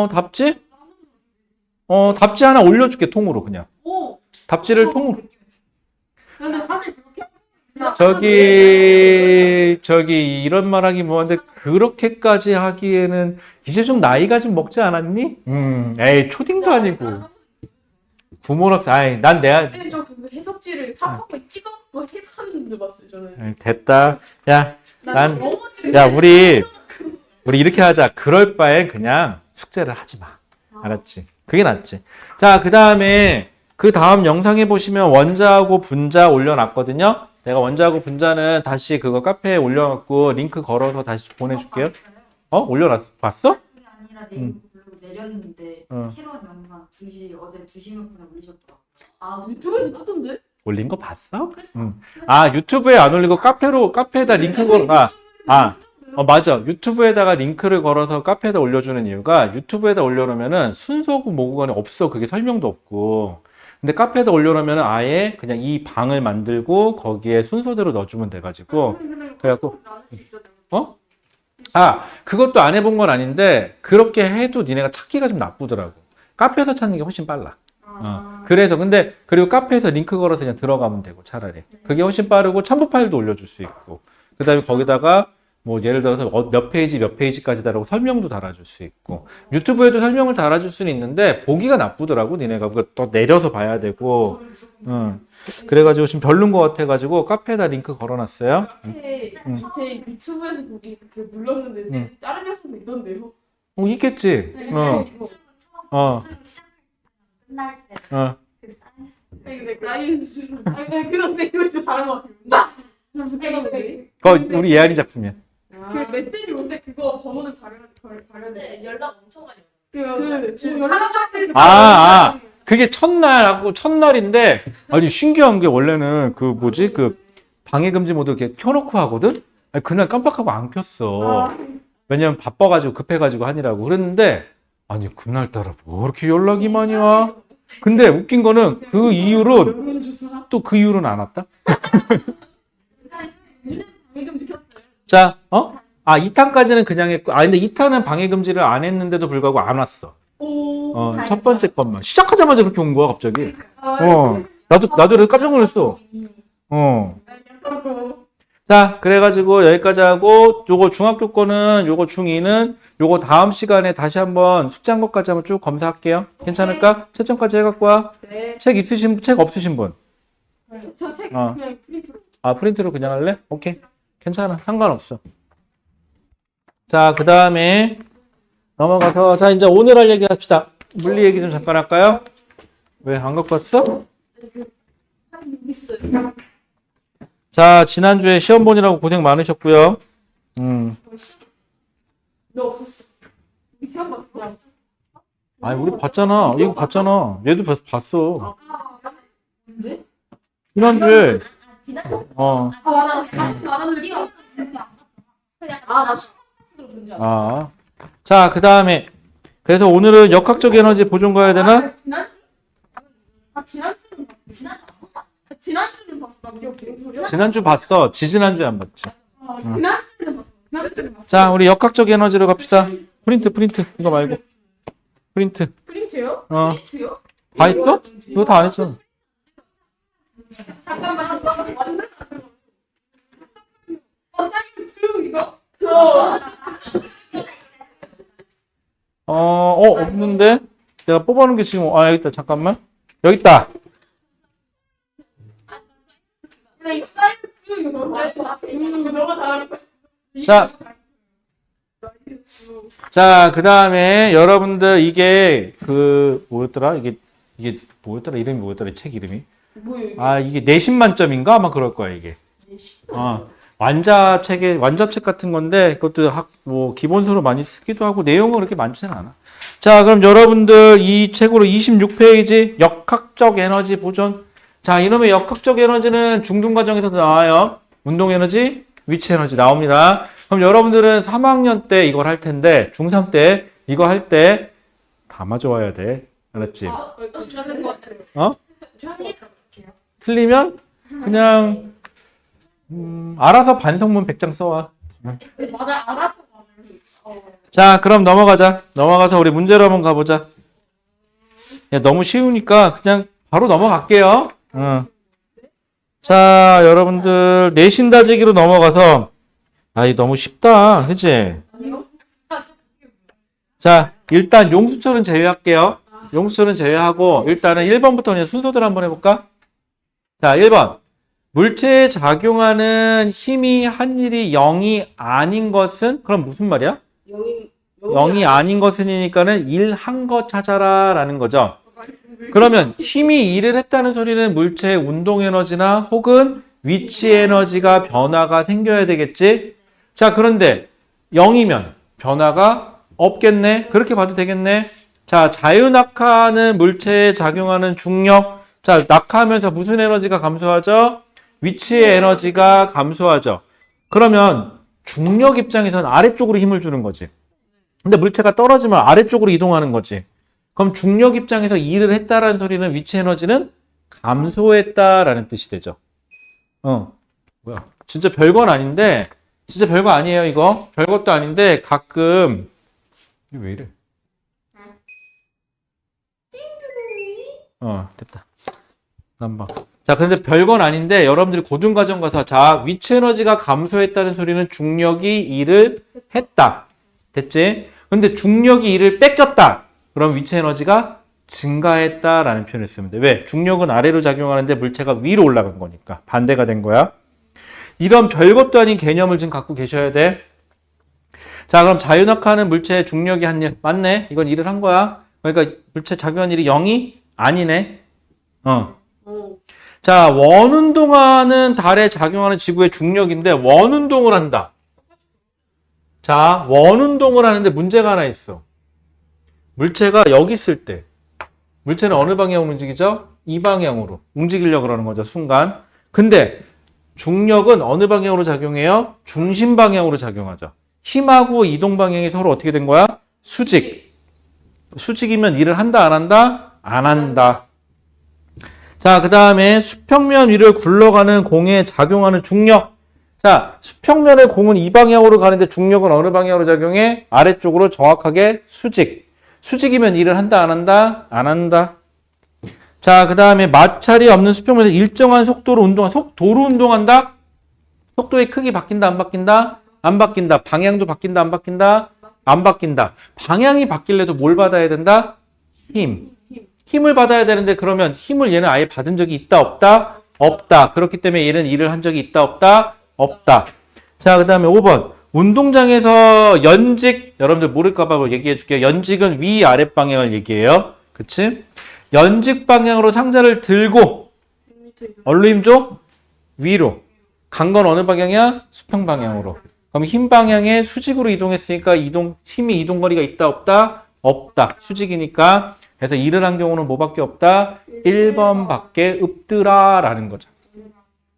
답지? 답지 하나 올려줄게, 통으로 그냥. 오. 답지를 통으로. 근데 사실 그렇게 저기, 이런 말 하기 뭐한데, 그렇게까지 하기에는 이제 좀 나이가 좀 먹지 않았니? 에이, 초딩도 아니고. 부모로서, 난 내가, 쌤, 저 그 해석지를 팝팝에 찍어서 해석하는 줄 봤어요, 저는. 됐다. 야, 난 너무 야, 우리 이렇게 하자. 그럴 바엔 그냥 숙제를 하지 마. 알았지? 그게 낫지. 자, 그 다음 영상에 보시면 원자하고 분자 올려놨거든요. 내가 원자하고 분자는 다시 그거 카페에 올려갖고 링크 걸어서 다시 보내줄게요. 올려놨어? 봤어? 그게 아니라 네이버 블로그 내렸는데 어. 새로운 영상 2시 어제 2시 몇 분에 올리셨더라고요. 유튜브에도 뜨던데? 올린 거 봤어? 응. 아, 유튜브에 안 올리고 카페에다 링크 걸어. 맞아. 유튜브에다가 링크를 걸어서 카페에다 올려주는 이유가 유튜브에다 올려놓으면은 순서고 뭐고 간에 없어. 그게 설명도 없고. 근데 카페에다 올려놓으면은 아예 그냥 이 방을 만들고 거기에 순서대로 넣어주면 돼가지고. 그래갖고, 어? 그것도 안 해본 건 아닌데, 그렇게 해도 니네가 찾기가 좀 나쁘더라고. 카페에서 찾는 게 훨씬 빨라. 그래서, 그리고 카페에서 링크 걸어서 그냥 들어가면 되고, 차라리. 그게 훨씬 빠르고, 첨부 파일도 올려줄 수 있고. 그 다음에 거기다가, 뭐, 예를 들어서 몇 페이지까지다라고 설명도 달아줄 수 있고. 유튜브에도 설명을 달아줄 수는 있는데, 보기가 나쁘더라고, 니네가. 그거 또 내려서 봐야 되고. 그래가지고 지금 별론 것 같아가지고, 카페에다 링크 걸어놨어요. 제 유튜브에서 보기 그 눌렀는데 다른 영상도 있던데요. 있겠지. 끝날 때 어. 그 사인 내 사이언스. 그런데 이거 진짜 다른 것 같아요. 그거 우리 예안이 작품이야. 그 메시지 올 때 그거 번호는 가려야 연락 엄청 많이 지금 연락처에서 그게 첫날인데, 아니, 신기한 게 원래는 그 방해금지 모드 이렇게 켜놓고 하거든? 아니, 그날 깜빡하고 안 켰어. 왜냐면 바빠가지고 급해가지고 하느라고. 그랬는데, 아니, 그날따라 뭐 이렇게 연락이 많이 와? 근데 웃긴 거는 그 이후로, 명문주사. 또 그 이후로는 안 왔다? 방금 느꼈어요. 자, 2탄까지는 그냥 했고, 근데 2탄은 방해금지를 안 했는데도 불구하고 안 왔어. 첫 번째 것만. 시작하자마자 그렇게 온 거야, 갑자기. 나도 그래서 깜짝 놀랐어. 자, 그래가지고 여기까지 하고, 요거 중학교 거는, 요거 중2는, 요거 다음 시간에 다시 한번 숙제한 것까지 한번 쭉 검사할게요. 괜찮을까? 채점까지 해갖고 와. 네. 책 없으신 분? 저책 어. 그냥 프린트로. 프린트로 그냥 할래? 오케이. 괜찮아. 상관없어. 자, 그 다음에 넘어가서, 자, 이제 오늘 할 얘기 합시다. 물리 얘기 좀 잠깐 할까요? 왜 안 갖고 왔어? 미스. 자, 지난주에 시험 보느라고 고생 많으셨고요. 너 없었어. 시험 봤어. 아니, 우리 봤잖아. 이거 봤잖아. 얘도 봤어. 언제? 지난주에. 지난 나는 우리가 나도 뭔지 알아. 자, 그 다음에. 그래서 오늘은 역학적 에너지 보존 가야 되나? 지난주는 봤어. 나 기억 되게 소리야. 지난주 봤어. 지지난주에 안 봤지. 지난주는 봤어. 자, 우리 역학적 에너지로 갑시다. 프린트. 이거 말고. 프린트. 프린트요? 어. 프린트요? 다 했어? 이거 다 안 했잖아. 잠깐만. 완전 수용 이거? 없는데? 내가 뽑아놓은 게 지금, 여기 있다. 잠깐만. 여기 있다. 이거 사이즈 수용 이거 너무 잘하니까. 자, 그 다음에 여러분들 이게 뭐였더라? 이게 뭐였더라? 이름이 뭐였더라? 이 책 이름이? 뭐예요? 이게 내신 만점인가? 아마 그럴 거야, 이게. 완자책 같은 건데, 그것도 기본서로 많이 쓰기도 하고, 내용은 그렇게 많지는 않아. 자, 그럼 여러분들 이 책으로 26페이지, 역학적 에너지 보존. 자, 이놈의 역학적 에너지는 중등과정에서도 나와요. 운동 에너지, 위치 에너지 나옵니다. 그럼 여러분들은 3학년 때 이걸 할 텐데, 중3 때 이거 할 때 다 맞아와야 돼. 알았지? 괜찮은 것 같아요. 틀리면 그냥 알아서 반성문 100장 써와. 맞아, 알았어. 자, 그럼 넘어가서 우리 문제로 한번 가보자. 야, 너무 쉬우니까 그냥 바로 넘어갈게요. 자, 여러분들 내신 다지기로 넘어가서 이거 너무 쉽다. 그치? 아니요? 자, 일단 용수철은 제외할게요. 용수철은 제외하고 일단은 1번부터 그냥 순서대로 한번 해볼까? 자, 1번. 물체에 작용하는 힘이 한 일이 0이 아닌 것은? 그럼 무슨 말이야? 0이 아닌 것은이니까는 1한 거 찾아라 라는 거죠. 그러면 힘이 일을 했다는 소리는 물체의 운동 에너지나 혹은 위치 에너지가 변화가 생겨야 되겠지? 자, 그런데 0이면 변화가 없겠네? 그렇게 봐도 되겠네? 자, 자유낙하하는 물체에 작용하는 중력. 자, 낙하하면서 무슨 에너지가 감소하죠? 위치의 에너지가 감소하죠. 그러면 중력 입장에서는 아래쪽으로 힘을 주는 거지. 근데 물체가 떨어지면 아래쪽으로 이동하는 거지. 그럼 중력 입장에서 일을 했다라는 소리는 위치 에너지는 감소했다라는 뜻이 되죠. 뭐야. 진짜 별건 아닌데, 진짜 별거 아니에요, 이거. 별것도 아닌데, 가끔, 이게 왜 이래? 됐다. 난방. 자, 근데 별건 아닌데, 여러분들이 고등과정 가서, 자, 위치 에너지가 감소했다는 소리는 중력이 일을 했다. 됐지? 근데 중력이 일을 뺏겼다. 그럼 위치 에너지가 증가했다라는 표현을 쓰면 돼. 왜? 중력은 아래로 작용하는데 물체가 위로 올라간 거니까. 반대가 된 거야. 이런 별것도 아닌 개념을 지금 갖고 계셔야 돼. 자, 그럼 자유낙하하는 물체의 중력이 한 일. 맞네. 이건 일을 한 거야. 그러니까 물체 작용한 일이 0이 아니네. 자, 원운동하는 달에 작용하는 지구의 중력인데 원운동을 한다. 자, 원운동을 하는데 문제가 하나 있어. 물체가 여기 있을 때 물체는 어느 방향으로 움직이죠? 이 방향으로 움직이려고 그러는 거죠, 순간. 근데 중력은 어느 방향으로 작용해요? 중심 방향으로 작용하죠. 힘하고 이동 방향이 서로 어떻게 된 거야? 수직. 수직이면 일을 한다, 안 한다? 안 한다. 자, 그 다음에 수평면 위를 굴러가는 공에 작용하는 중력. 자, 수평면의 공은 이 방향으로 가는데 중력은 어느 방향으로 작용해? 아래쪽으로 정확하게 수직. 수직이면 일을 한다, 안 한다? 안 한다. 자, 그 다음에 마찰이 없는 수평면에서 일정한 속도로 속도로 운동한다? 속도의 크기 바뀐다, 안 바뀐다? 안 바뀐다. 방향도 바뀐다, 안 바뀐다? 안 바뀐다. 방향이 바뀔래도 뭘 받아야 된다? 힘. 힘을 받아야 되는데 그러면 힘을 얘는 아예 받은 적이 있다, 없다? 없다. 그렇기 때문에 얘는 일을 한 적이 있다, 없다? 없다. 자, 그 다음에 5번. 운동장에서 연직, 여러분들 모를까봐 얘기해 줄게요. 연직은 위, 아랫 방향을 얘기해요. 그치? 연직 방향으로 상자를 들고, 어디로 힘 줘? 위로. 간 건 어느 방향이야? 수평 방향으로. 그럼 힘 방향에 수직으로 이동했으니까 힘이 이동거리가 있다, 없다? 없다. 수직이니까. 그래서 일을 한 경우는 뭐밖에 없다? 1번 밖에 없더라 라는 거죠.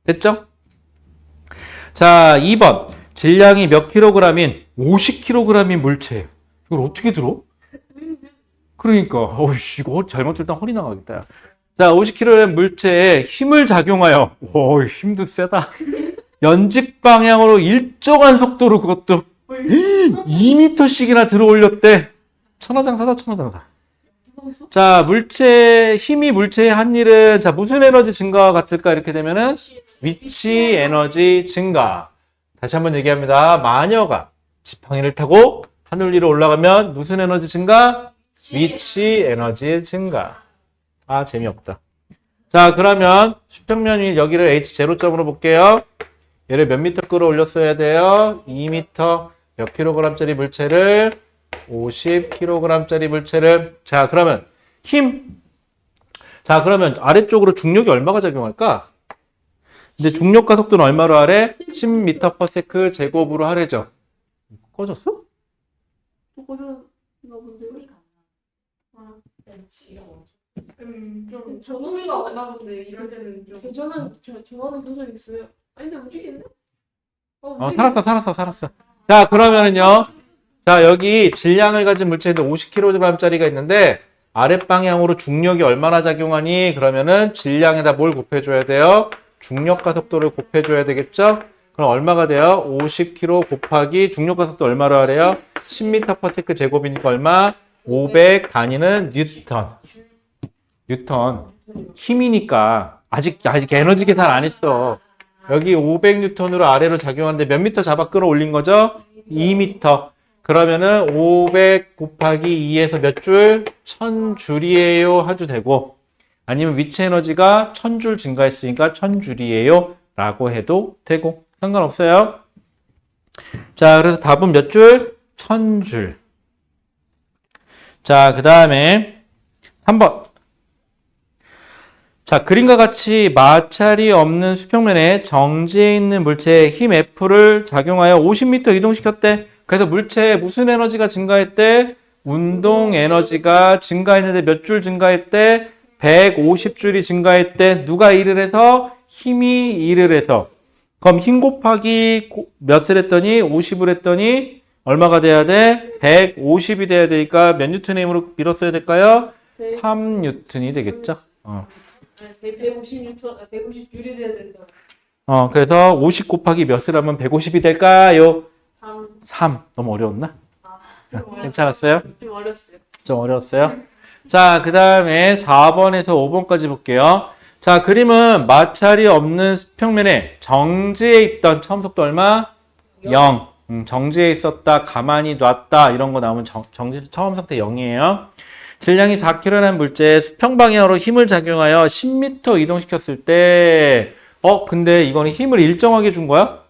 됐죠? 자, 2번. 질량이 몇 킬로그램인 50kg인 물체예요. 이걸 어떻게 들어? 그러니까 어이씨, 이거 잘못 들다 허리 나가겠다. 야. 자, 50kg 물체에 힘을 작용하여 힘도 세다. 연직 방향으로 일정한 속도로 그것도 2m씩이나 들어 올렸대. 천하장사다, 천하장사. 자, 힘이 물체에 한 일은, 자, 무슨 에너지 증가와 같을까? 이렇게 되면은, 위치 에너지 증가. 다시 한번 얘기합니다. 마녀가 지팡이를 타고 하늘 위로 올라가면 무슨 에너지 증가? 위치 에너지 증가. 아, 재미없다. 자, 그러면 수평면 위 여기를 H0점으로 볼게요. 얘를 몇 미터 끌어올렸어야 돼요? 2미터. 몇 킬로그램짜리 물체를? 50kg짜리 물체를. 자, 그러면 힘. 자, 그러면 아래쪽으로 중력이 얼마가 작용할까? 근데 중력과 속도는 얼마로 하래? 10m/s 제곱으로 하래죠. 꺼졌어? 좀 전원이가 없나 본데 이럴 때는 좀 전원은 본 적 있어요. 아니 근데 움직이는데? 살았어. 자, 그러면은요. 자, 여기 질량을 가진 물체인데 50kg짜리가 있는데 아랫방향으로 중력이 얼마나 작용하니? 그러면은 질량에다 뭘 곱해줘야 돼요? 중력과 속도를 곱해줘야 되겠죠? 그럼 얼마가 돼요? 50kg 곱하기 중력과 속도 얼마로 하래요? 10m/s 제곱이니까 얼마? 500 단위는 뉴턴. 뉴턴. 힘이니까. 아직 에너지 계산 안 했어. 여기 500뉴턴으로 아래로 작용하는데 몇 미터 잡아 끌어올린 거죠? 2미터. 그러면은 500 곱하기 2에서 몇 줄? 1000줄이에요. 해도 되고. 아니면 위치 에너지가 1000줄 증가했으니까 1000줄이에요. 라고 해도 되고. 상관없어요. 자, 그래서 답은 몇 줄? 1000줄. 자, 그 다음에 3번. 자, 그림과 같이 마찰이 없는 수평면에 정지해 있는 물체에 힘 F를 작용하여 50m 이동시켰대. 그래서 물체에 무슨 에너지가 증가했대? 운동 에너지가 증가했는데 몇 줄 증가했대? 150줄이 증가했대. 누가 일을 해서? 힘이 일을 해서. 그럼 힘 곱하기 몇을 했더니 50을 했더니 얼마가 돼야 돼? 150이 돼야 되니까 몇 뉴턴의 힘으로 밀었어야 될까요? 3뉴턴이 되겠죠. 150N, 150줄이 돼야 된다. 그래서 50 곱하기 몇을 하면 150이 될까요? 3. 3. 너무 어려웠나? 좀 어렸어요. 괜찮았어요? 좀 어렸어요. 좀 어려웠어요? 자, 그 다음에 4번에서 5번까지 볼게요. 자, 그림은 마찰이 없는 수평면에 정지해 있던 처음 속도 얼마? 0. 정지해 있었다, 가만히 놨다 이런 거 나오면 정지 처음 상태 0이에요. 질량이 4kg라는 물체에 수평 방향으로 힘을 작용하여 10m 이동시켰을 때 근데 이거는 힘을 일정하게 준 거야?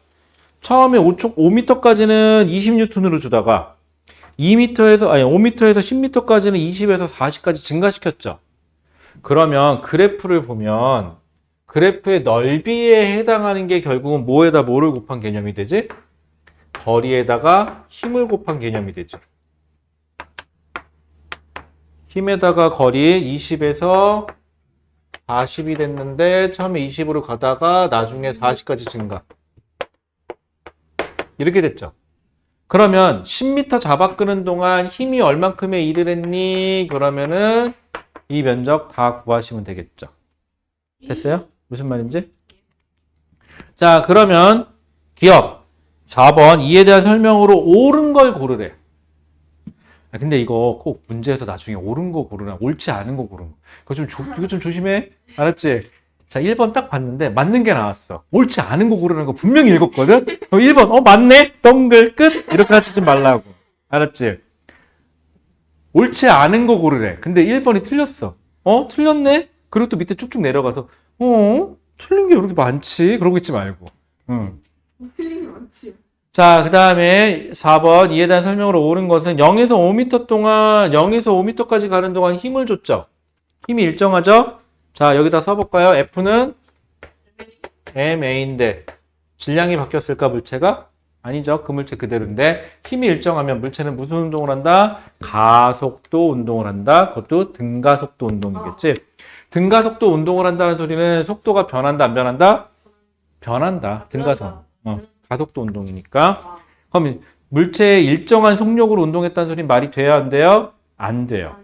처음에 5m까지는 20N으로 주다가 5m에서 10m까지는 20에서 40까지 증가시켰죠. 그러면 그래프를 보면 그래프의 넓이에 해당하는 게 결국은 뭐에다 뭐를 곱한 개념이 되지? 거리에다가 힘을 곱한 개념이 되죠. 힘에다가 거리 20에서 40이 됐는데 처음에 20으로 가다가 나중에 40까지 증가. 이렇게 됐죠. 그러면 10m 잡아 끄는 동안 힘이 얼만큼의 일을 했니? 그러면은 이 면적 다 구하시면 되겠죠. 됐어요? 무슨 말인지? 자, 그러면 기억 4번 이에 대한 설명으로 옳은 걸 고르래. 근데 이거 꼭 문제에서 나중에 옳은 거 고르나 옳지 않은 거 고르는 거. 이거 좀 조심해. 알았지? 자, 1번 딱 봤는데 맞는 게 나왔어. 옳지 않은 거 고르는 거 분명히 읽었거든? 1번 맞네? 동글 끝? 이렇게 하지 좀 말라고. 알았지? 옳지 않은 거 고르래. 근데 1번이 틀렸어. 틀렸네? 그리고 또 밑에 쭉쭉 내려가서 틀린 게 왜 이렇게 많지? 그러고 있지 말고. 틀린 게 많지. 자, 그 다음에 4번 이에 대한 설명으로 옳은 것은 0에서 5m 동안 0에서 5m까지 가는 동안 힘을 줬죠. 힘이 일정하죠? 자, 여기다 써볼까요? F는 MA인데 질량이 바뀌었을까 물체가? 아니죠. 그 물체 그대로인데 힘이 일정하면 물체는 무슨 운동을 한다? 가속도 운동을 한다. 그것도 등가속도 운동이겠지. 등가속도 운동을 한다는 소리는 속도가 변한다 안 변한다? 변한다. 등가속. 가속도 운동이니까. 그럼 물체의 일정한 속력으로 운동했다는 소리는 말이 돼야 안 돼요? 안 돼요.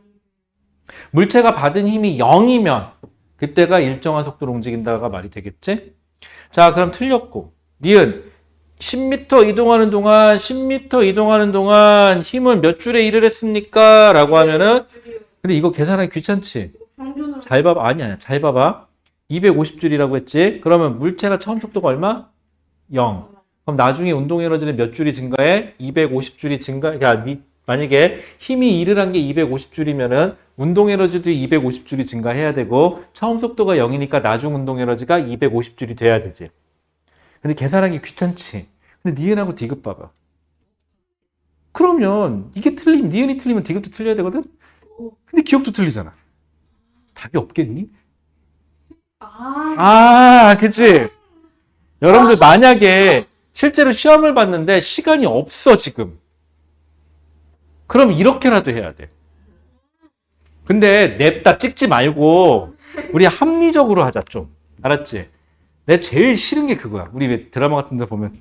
물체가 받은 힘이 0이면 그때가 일정한 속도로 움직인다가 말이 되겠지? 자, 그럼 틀렸고. 니은 10m 이동하는 동안 힘은 몇 줄에 일을 했습니까? 라고 하면은 근데 이거 계산하기 귀찮지? 잘 봐봐. 아니야. 잘 봐봐. 250줄이라고 했지? 그러면 물체가 처음 속도가 얼마? 0. 그럼 나중에 운동 에너지는 몇 줄이 증가해? 250줄이 증가. 만약에 힘이 일을 한 게 250줄이면은 운동 에너지도 250줄이 증가해야 되고 처음 속도가 0이니까 나중 운동 에너지가 250줄이 돼야 되지. 근데 계산하기 귀찮지. 근데 니은하고 디귿 봐봐. 그러면 이게 틀리면 니은이 틀리면 디귿도 틀려야 되거든? 근데 기억도 틀리잖아. 답이 없겠니? 그치? 여러분들 만약에 실제로 시험을 봤는데 시간이 없어 지금. 그럼 이렇게라도 해야 돼. 근데 냅다 찍지 말고 우리 합리적으로 하자 좀. 알았지? 내 제일 싫은 게 그거야. 우리 왜 드라마 같은 데 보면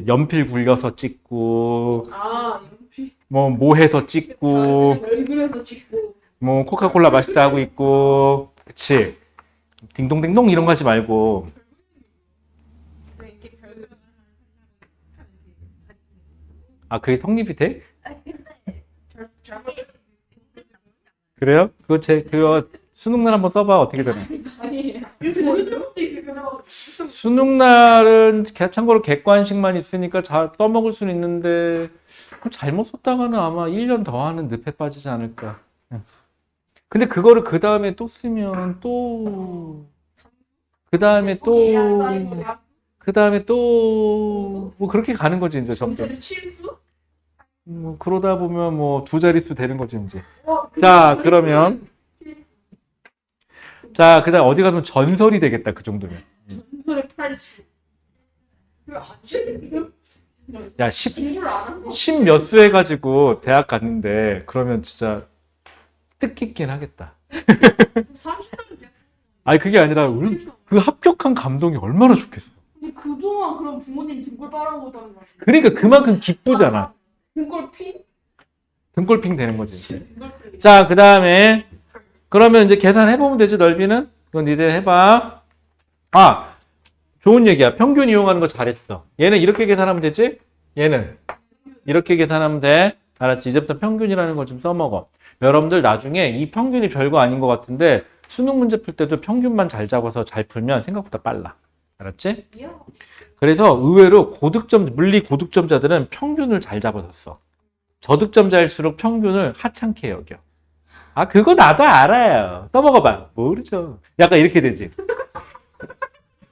연필 굴려서 찍고 연필. 뭐 해서 찍고 얼굴에서 찍고 뭐 코카콜라 맛있다 하고 있고 그치? 딩동댕동 이런 거 하지 말고 그게 성립이 돼? 그래요? 그거 수능날 한번 써봐. 어떻게 되나? 아니에요. 수능날은 참고로 객관식만 있으니까 잘 써먹을 수는 있는데 잘못 썼다가는 아마 1년 더 하는 늪에 빠지지 않을까. 근데 그거를 그 다음에 또 쓰면 그 다음에 또 뭐 그렇게 가는 거지 이제 점점. 실수? 뭐 그러다 보면 뭐 두 자릿수 되는 거지 이제. 자, 그러면 그다음 어디 가면 전설이 되겠다 그 정도면. 전설의 팔수. 왜안 찍어요? 야, 10몇 수 해가지고 대학 갔는데 그러면 진짜 뜻깊긴 하겠다. 30점 돼. 아니 그게 아니라 그 합격한 감동이 얼마나 좋겠어. 근데 그동안 그럼 부모님 등골 빨아먹었다는 거 아니야? 그러니까 그만큼 기쁘잖아. 등골 피? 등골핑 되는 거지. 등골 피. 자, 그 다음에 그러면 이제 계산해보면 되지. 넓이는 이건 니들 해봐. 아, 좋은 얘기야. 평균 이용하는 거 잘했어. 얘는 이렇게 계산하면 되지? 얘는 이렇게 계산하면 돼. 알았지? 이제부터 평균이라는 걸 좀 써먹어. 여러분들 나중에 이 평균이 별거 아닌 것 같은데 수능 문제 풀 때도 평균만 잘 잡아서 잘 풀면 생각보다 빨라. 알았지? 그래서 의외로 물리 고득점자들은 평균을 잘 잡아서 써. 저득점자일수록 평균을 하찮게 여겨. 아, 그거 나도 알아요. 써먹어봐. 모르죠. 약간 이렇게 되지.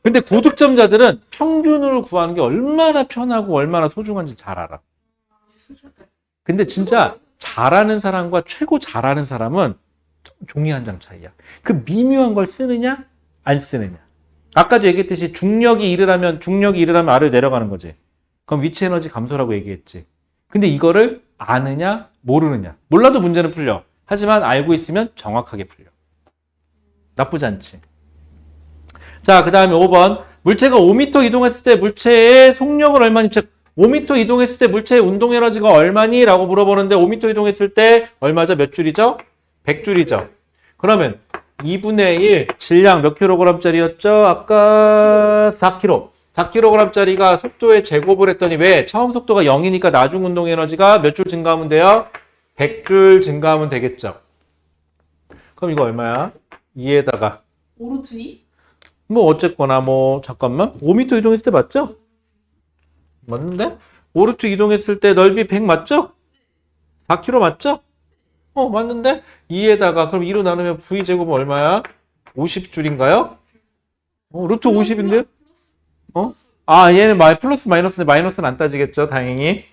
근데 고득점자들은 평균을 구하는 게 얼마나 편하고 얼마나 소중한지 잘 알아. 근데 진짜 잘하는 사람과 최고 잘하는 사람은 종이 한 장 차이야. 그 미묘한 걸 쓰느냐, 안 쓰느냐. 아까도 얘기했듯이 중력이 일을 하면 아래로 내려가는 거지. 그럼 위치 에너지 감소라고 얘기했지. 근데 이거를 아느냐, 모르느냐. 몰라도 문제는 풀려. 하지만 알고 있으면 정확하게 풀려. 나쁘지 않지. 자, 그 다음에 5번. 물체가 5m 이동했을 때 물체의 속력은 얼마니? 5m 이동했을 때 물체의 운동 에너지가 얼마니? 라고 물어보는데 5m 이동했을 때 얼마죠? 몇 줄이죠? 100줄이죠. 그러면 2분의 1 질량 몇 킬로그램짜리였죠? 아까 4kg. 4kg짜리가 속도의 제곱을 했더니 왜? 처음 속도가 0이니까 나중 운동 에너지가 몇 줄 증가하면 돼요? 100줄 증가하면 되겠죠. 그럼 이거 얼마야? 2에다가 오르트 2? 뭐 어쨌거나 잠깐만 5m 이동했을 때 맞죠? 맞는데? 오르트 이동했을 때 넓이 100 맞죠? 4km 맞죠? 맞는데? 2에다가 그럼 2로 나누면 V제곱은 얼마야? 50줄인가요? 루트 50인데? 아, 얘는 플러스 마이너스인데 마이너스는 안 따지겠죠, 다행히.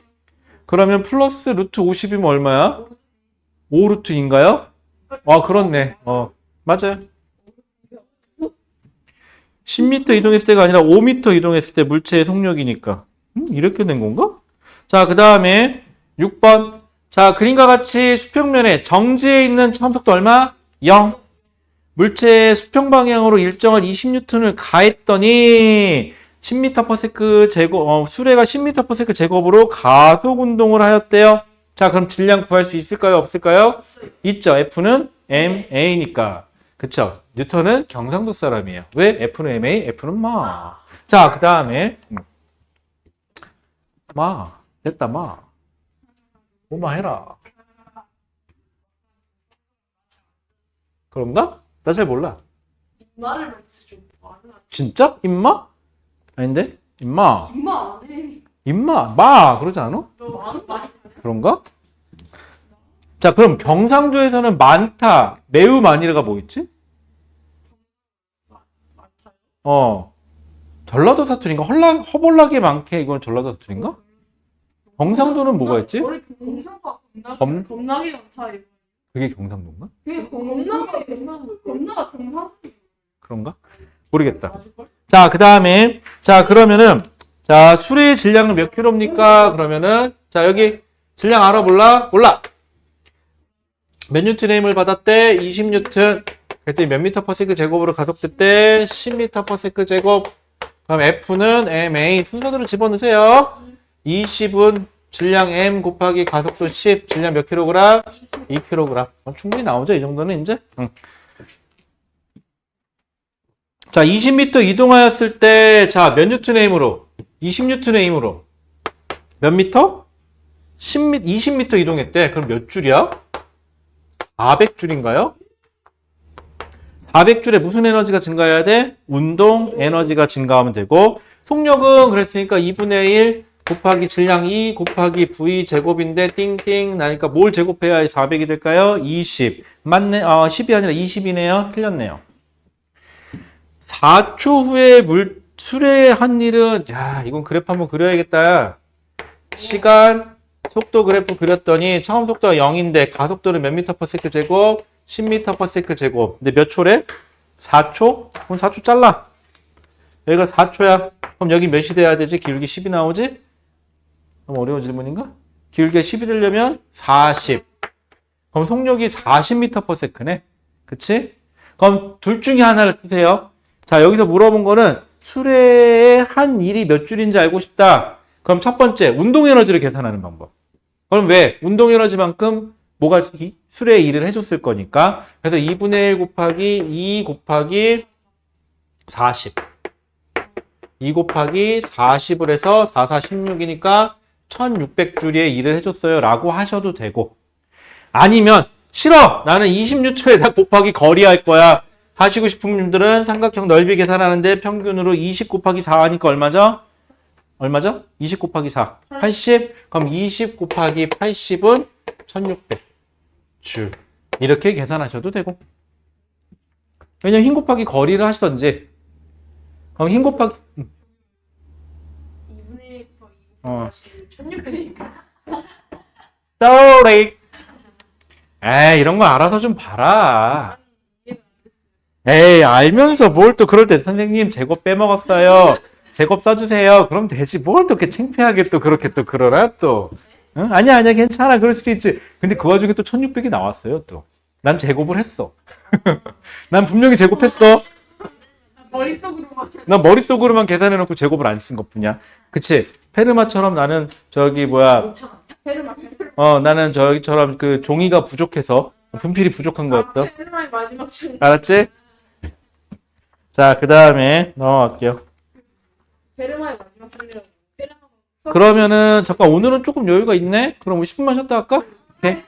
그러면 플러스 루트 50이면 얼마야? 5루트인가요? 그렇네. 맞아요. 10m 이동했을 때가 아니라 5m 이동했을 때 물체의 속력이니까. 이렇게 된 건가? 자, 그 다음에 6번. 자, 그림과 같이 수평면에 정지해 있는 처음 속도 얼마? 0. 물체의 수평 방향으로 일정한 20N을 가했더니 10m/s 제곱, 수레가 10m/s 제곱으로 가속 운동을 하였대요. 자, 그럼 질량 구할 수 있을까요? 없을까요? 있죠. F는 ma니까. 그쵸? 뉴턴은 경상도 사람이에요. 왜? F는 ma, F는 마. 자, 그 다음에 됐다, 뭐마 해라. 그런가? 나 잘 몰라. 말을 많이 쓰죠. 진짜? 임마? 아닌데? 임마. 임마 안 해. 임마. 마. 그러지 않아? 너 많이 그런가? 자, 그럼 경상도에서는 많다, 매우 많이가 뭐 있지? 전라도 사투리인가? 허벌나게 많게 이건 전라도 사투리인가? 경상도는 뭐가 있지? 경상도가 겁나게 많다. 그게 경상도인가? 그게 겁나가 경상. 그런가? 모르겠다. 자, 그 다음에, 자, 그러면은, 자, 수레의 질량은 몇 킬로입니까? 그러면은, 자, 여기 질량 알아, 몰라? 몰라! 몇 뉴턴의 힘을 받았대? 20뉴턴. 그랬더니 몇 미터/s 제곱으로 가속됐대? 10m/s 제곱. 그럼 F는 ma. 순서대로 집어넣으세요. 20은 질량 m 곱하기 가속도 10. 질량 몇 킬로그램? 2kg. 충분히 나오죠? 이 정도는 이제? 응. 자, 20m 이동하였을 때, 자, 몇 뉴턴의 힘으로? 20뉴턴의 힘으로. 몇 미터? 20m 이동했대. 그럼 몇 줄이야? 400줄인가요? 400줄에 무슨 에너지가 증가해야 돼? 운동 에너지가 증가하면 되고, 속력은 그랬으니까 2분의 1 곱하기 질량 2 곱하기 V 제곱인데 띵띵 나니까 뭘 제곱해야 400이 될까요? 20. 맞네. 10이 아니라 20이네요. 틀렸네요. 4초 후에 수레한 일은, 야, 이건 그래프 한번 그려야겠다. 시간, 속도 그래프 그렸더니 처음 속도가 0인데 가속도는 몇 미터/s 제곱? 10m/s 제곱. 근데 몇 초래? 4초? 그럼 4초 잘라. 여기가 4초야. 그럼 여기 몇이 돼야 되지? 기울기 10이 나오지? 너무 어려운 질문인가? 기울기가 10이 되려면 40. 그럼 속력이 40m/s네. 그치? 그럼 둘 중에 하나를 쓰세요. 자, 여기서 물어본 거는 수레의 한 일이 몇 줄인지 알고 싶다. 그럼 첫 번째, 운동 에너지를 계산하는 방법. 그럼 왜? 운동 에너지만큼 뭐가 수레의 일을 해줬을 거니까. 그래서 2분의 1 곱하기 2 곱하기 40. 2 곱하기 40을 해서 4, 4, 16이니까 1600줄의 일을 해줬어요. 라고 하셔도 되고. 아니면, 싫어! 나는 26초에다 곱하기 거리 할 거야. 하시고 싶은 분들은 삼각형 넓이 계산하는데 평균으로 20 곱하기 4 하니까 얼마죠? 얼마죠? 20 곱하기 4. 80. 그럼 20 곱하기 80은 1600줄. 이렇게 계산하셔도 되고. 왜냐면 흰 곱하기 거리를 하시던지. 그럼 흰 곱하기, 2분의 1 더하기 어. 1600이니까. sorry. 에이, 이런 거 알아서 좀 봐라. 에이, 알면서 뭘 또 그럴 때 선생님 제곱 빼먹었어요. 제곱 써주세요. 그럼 되지. 뭘 또 이렇게 창피하게 또 그렇게 또 그러나 또. 응? 아니야, 아니야, 괜찮아. 그럴 수도 있지. 근데 그 와중에 또 1600이 나왔어요, 또. 난 제곱을 했어. 난 분명히 제곱했어. 머릿속으로만. 난 머릿속으로만 계산해놓고 제곱을 안 쓴 것 뿐이야. 그치? 페르마처럼 나는 저기 뭐야. 페르마. 나는 저기처럼 그 종이가 부족해서 분필이 부족한 거였어. 페르마의 마지막 줄. 알았지? 자, 그 다음에 넘어갈게요. 페르마의 마지막 줄이라고. 페르마. 그러면은 잠깐 오늘은 조금 여유가 있네? 그럼 우리 10분만 쉬었다 할까? 오케이.